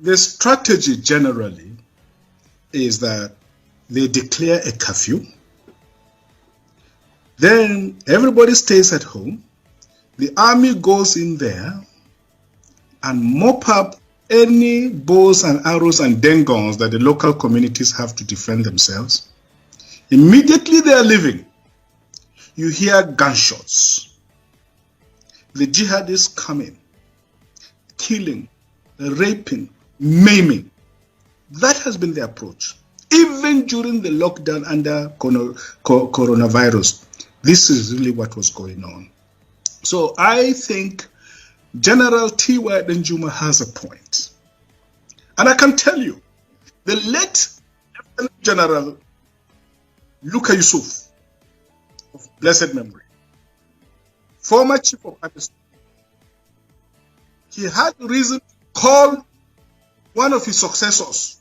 The strategy generally is that they declare a curfew. Then everybody stays at home. The army goes in there and mop up any bows and arrows and dengons that the local communities have to defend themselves. Immediately they are leaving, you hear gunshots. The jihadists coming, killing, raping, maiming. That has been the approach. Even during the lockdown under coronavirus, this is really what was going on. So I think General T.Y. Danjuma has a point. And I can tell you, the late General Luka Yusuf, of blessed memory, former chief of army staff, he had reason to call one of his successors,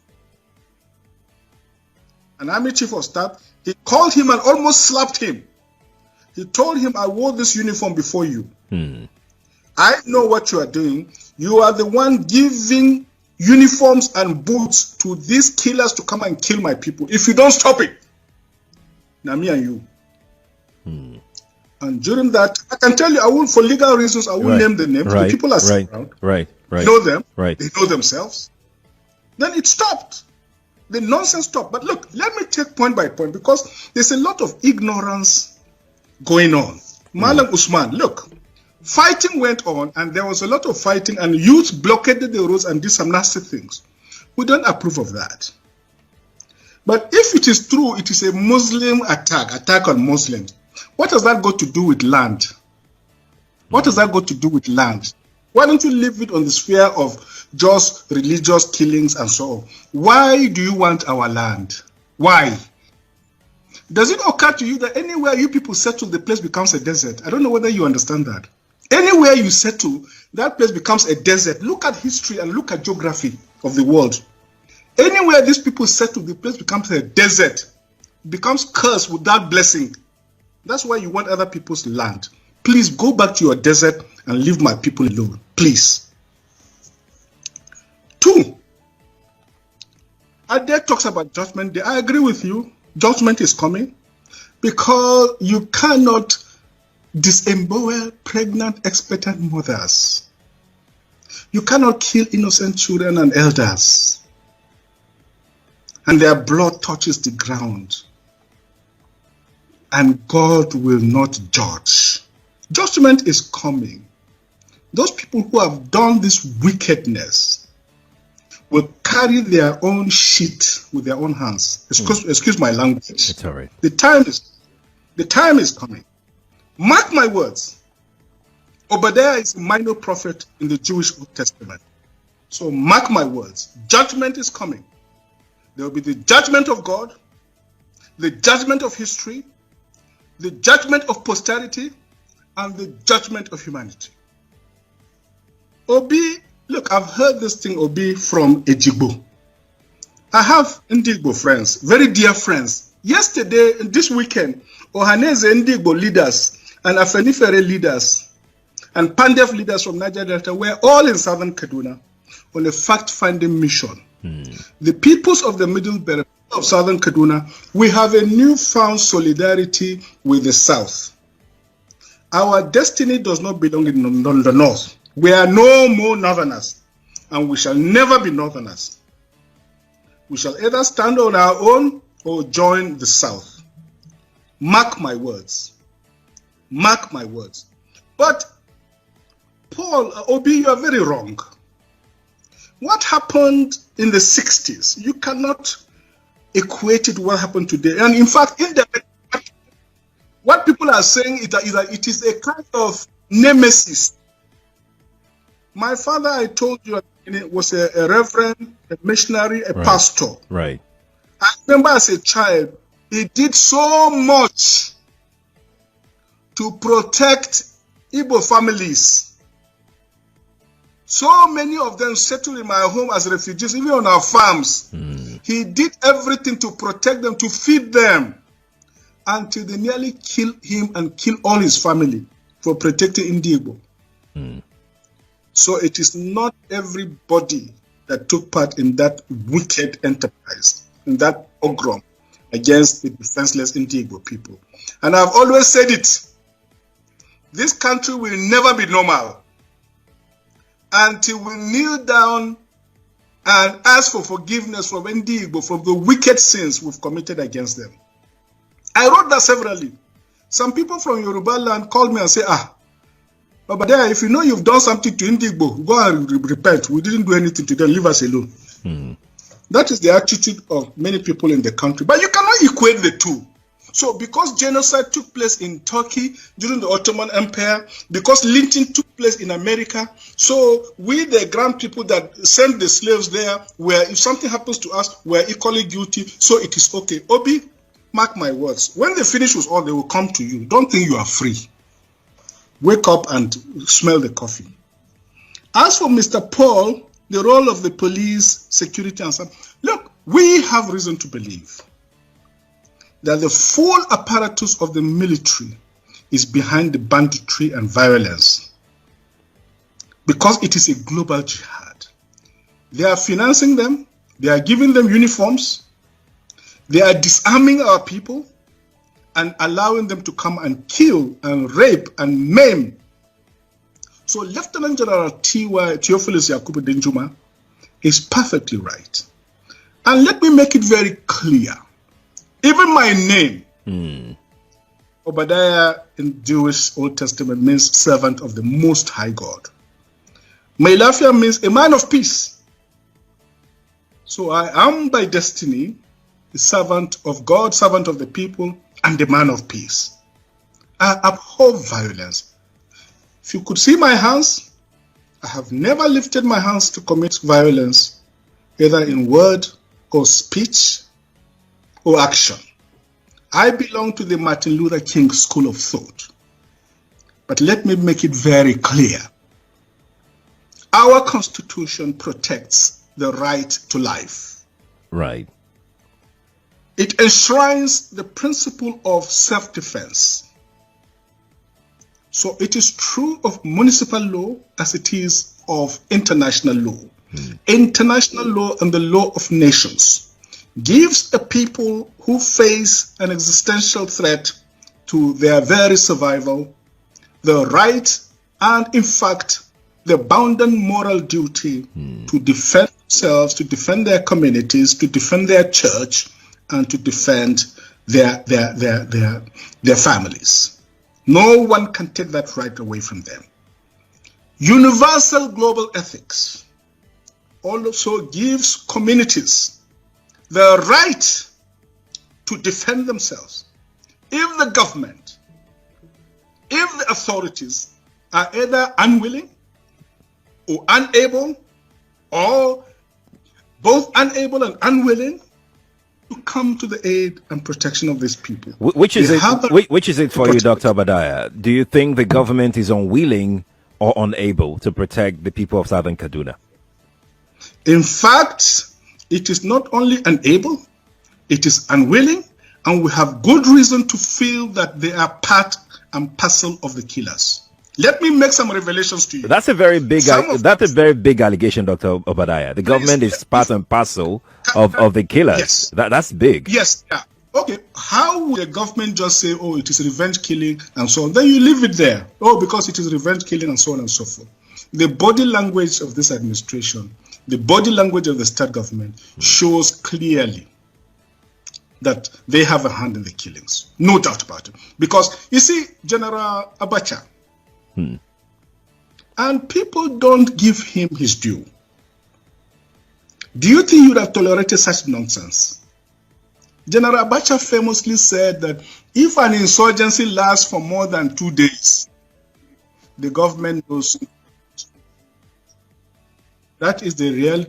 an army chief of staff. He called him and almost slapped him. He told him, I wore this uniform before you. I know what you are doing. You are the one giving uniforms and boots to these killers to come and kill my people. If you don't stop it, now me and you. And during that, I can tell you, I will, for legal reasons, I will name the names. The people are sitting around. They know them. They know themselves. Then it stopped. The nonsense stopped. But look, let me take point by point, because there's a lot of ignorance going on. Malam Usman, look, fighting went on, and there was a lot of fighting, and youth blockaded the roads and did some nasty things. We don't approve of that. But if it is true, it is a Muslim attack on Muslims. What does that got to do with land? What does that got to do with land? Why don't you leave it on the sphere of just religious killings and so on? Why do you want our land? Why? Does it occur to you that anywhere you people settle, the place becomes a desert? I don't know whether you understand that. Anywhere you settle, that place becomes a desert. Look at history and look at geography of the world. Anywhere these people settle, the place becomes a desert. It becomes cursed without blessing. That's why you want other people's land. Please go back to your desert and leave my people alone. Please. 2. Ade talks about judgment day. I agree with you. Judgment is coming, because you cannot disembowel pregnant, expectant mothers. You cannot kill innocent children and elders, and their blood touches the ground, and God will not judge. Judgment is coming. Those people who have done this wickedness will carry their own shit with their own hands. Excuse my language. It's all right. The time is coming. Mark my words. Obadiah is a minor prophet in the Jewish Old Testament. So mark my words. Judgment is coming. There will be the judgment of God, the judgment of history, the judgment of posterity, and the judgment of humanity. Obi, look, I've heard this thing, Obi, from Ejigbo. I have Ndigbo friends, very dear friends. Yesterday, this weekend, Ohaneze Ndigbo leaders and Afenifere leaders and Pandef leaders from Niger Delta were all in southern Kaduna on a fact-finding mission. The peoples of the middle belt of southern Kaduna, we have a newfound solidarity with the south. Our destiny does not belong in the north. We are no more northerners, and we shall never be northerners. We shall either stand on our own or join the south. Mark my words. Mark my words. But, Paul, Obi, you are very wrong. What happened in the 60s, you cannot equate it to what happened today. And in fact, what people are saying is that it is a kind of nemesis. My father, I told you, was a reverend, a missionary, a pastor. Right. I remember as a child, he did so much to protect Igbo families. So many of them settled in my home as refugees, even on our farms. He did everything to protect them, to feed them, until they nearly killed him and killed all his family for protecting Igbo. So it is not everybody that took part in that wicked enterprise, in that pogrom against the defenseless Indigbo people. And I've always said it, this country will never be normal until we kneel down and ask for forgiveness from Indigbo for the wicked sins we've committed against them. I wrote that severally. Some people from Yoruba land called me and said, Obadiah, if you know you've done something to Indigbo, go and repent. We didn't do anything to them. Leave us alone. That is the attitude of many people in the country. But you cannot equate the two. So because genocide took place in Turkey during the Ottoman Empire, because lynching took place in America, so we, the grand people that sent the slaves there, where if something happens to us, we're equally guilty, so it is okay. Obi, mark my words, when they finish with all, they will come to you. Don't think you are free. Wake up and smell the coffee. As for Mr. Paul, the role of the police, security, and so on, look, we have reason to believe that the full apparatus of the military is behind the banditry and violence because it is a global jihad. They are financing them, they are giving them uniforms, they are disarming our people and allowing them to come and kill and rape and maim. So Lieutenant General Theophilus Yakubu Denjuma is perfectly right. And let me make it very clear. Even my name, Obadiah in Jewish Old Testament means servant of the Most High God. Mailafia means a man of peace. So I am by destiny the servant of God, servant of the people, and the man of peace. I abhor violence. If you could see my hands, I have never lifted my hands to commit violence, either in word or speech or action. I belong to the Martin Luther King school of thought. But let me make it very clear. Our Constitution protects the right to life. Right. It enshrines the principle of self-defense. So it is true of municipal law as it is of international law. International law and the law of nations gives a people who face an existential threat to their very survival the right and, in fact, the bounden moral duty to defend themselves, to defend their communities, to defend their church, and to defend their families. No one can take that right away from them. Universal global ethics also gives communities the right to defend themselves if the government, if the authorities are either unwilling or unable, or both unable and unwilling to come to the aid and protection of these people. Which is it for you, Dr. Obadiah? Do you think the government is unwilling or unable to protect the people of Southern Kaduna? In fact, it is not only unable, it is unwilling, and we have good reason to feel that they are part and parcel of the killers. Let me make some revelations to you. That's a very big allegation, Dr. Obadiah. The government is part and parcel of the killers. Yes. That's big. Yes. Yeah. Okay. How would the government just say, oh, it is revenge killing and so on? Then you leave it there. Oh, because it is revenge killing and so on and so forth. The body language of this administration, the body language of the state government shows clearly that they have a hand in the killings. No doubt about it. Because, you see, General Abacha, and people don't give him his due. Do you think you would have tolerated such nonsense? General Abacha famously said that if an insurgency lasts for more than 2 days, the government knows. That is the real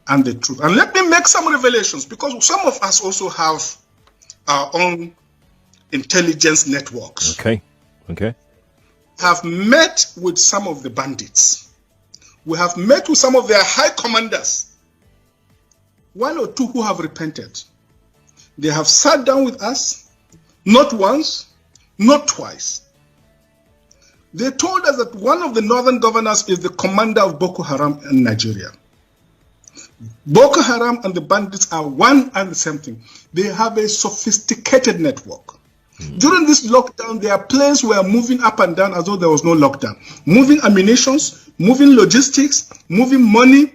and the truth. And let me make some revelations, because some of us also have our own intelligence networks. Okay. Have met with some of the bandits. We have met with some of their high commanders. 1 or 2 who have repented. They have sat down with us, not once, not twice. They told us that one of the northern governors is the commander of Boko Haram in Nigeria. Boko Haram and the bandits are one and the same thing. They have a sophisticated network. During this lockdown, their planes were moving up and down as though there was no lockdown. Moving ammunitions, moving logistics, moving money,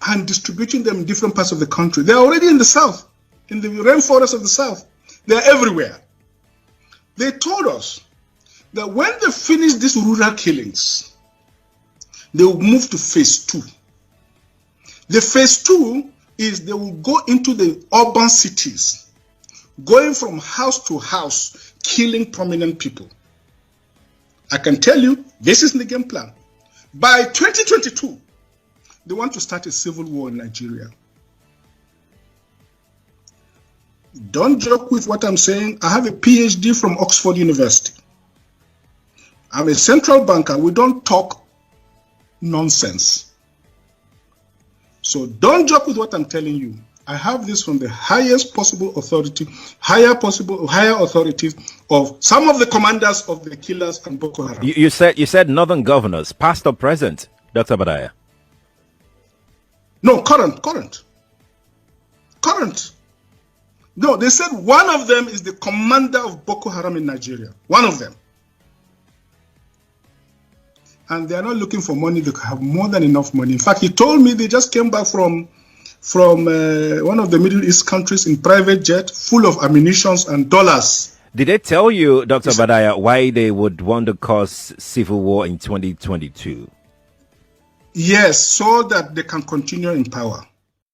and distributing them in different parts of the country. They're already in the south, in the rainforest of the south. They're everywhere. They told us that when they finish these rural killings, they will move to phase 2. The phase 2 is they will go into the urban cities, going from house to house, killing prominent people. I can tell you, this is the game plan. By 2022, they want to start a civil war in Nigeria. Don't joke with what I'm saying. I have a PhD from Oxford University. I'm a central banker. We don't talk nonsense. So don't joke with what I'm telling you. I have this from the highest possible authority, higher authorities of some of the commanders of the killers and Boko Haram. You said northern governors, past or present, Dr. Obadiah? No, current. No, they said one of them is the commander of Boko Haram in Nigeria. One of them. And they are not looking for money. They have more than enough money. In fact, he told me they just came back from one of the Middle East countries in private jet, full of ammunitions and dollars. Did they tell you, Dr. Obadiah, why they would want to cause civil war in 2022? Yes, so that they can continue in power.